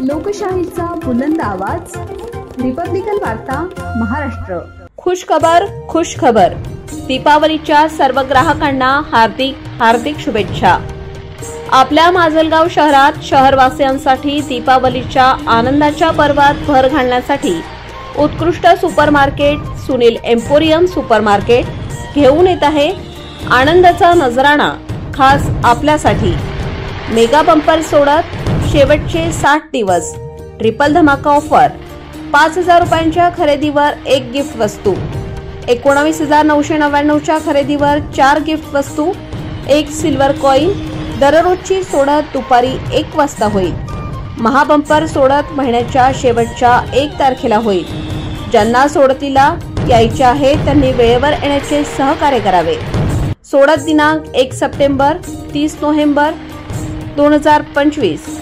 लोकशाहीचा बुलंद आवाज, रिपब्लिकन वार्ता महाराष्ट्र। खुश खबर। दीपावलीच्या सर्व ग्राहकांना हार्दिक शुभेच्छा। आपल्या माजलगाव शहरात शहरवासियांसाठी दीपावलीच्या आनंदाच्या पर्वात भर घालण्यासाठी उत्कृष्ट सुपरमार्केट सुनील एम्पोरियम सुपरमार्केट घेऊन येत आहे आनंदाचा नजराणा खास आपल्यासाठी। मेगा बंपर सोडत शेवटचे 60 दिवस ट्रिपल धमाका ऑफर। 5000 रुपयांच्या खरेदीवर एक गिफ्ट वस्तू, 19,999 च्या खरेदीवर 4 गिफ्ट वस्तू, 1 सिल्वर कॉइन। दररोजची सोडत दुपारी 1 वाजता होईल। महाबंपर सोडत महिन्याच्या शेवटच्या 1 तारखेला होईल। ज्यांना सोडतीला यायचे आहे त्यांनी वेळेवर येण्याचे सहकार्य करावे। सोडत दिनांक 1 सप्टेंबर 30 नोव्हेंबर 2025।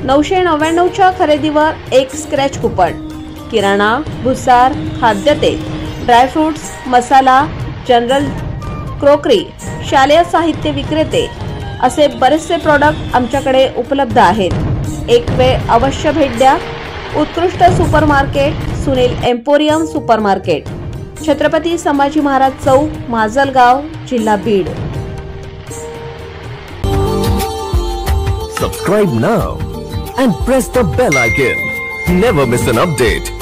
999 च्या खरेदीवर 1 स्क्रॅच कुपन। किराणा, भुसार, खाद्यतेल, ड्रायफ्रुट्स, मसाला, जनरल क्रोकरी, शालेय साहित्य विक्रेते असे बरेचसे प्रॉडक्ट आमच्याकडे उपलब्ध आहेत। एक वेळ अवश्य भेट द्या। उत्कृष्ट supermarket Sunil emporium supermarket, Chhatrapati Sambhaji Maharaj चौक, माजलगाव, जिल्हा Beed. Subscribe now and press the bell icon. Never miss an update.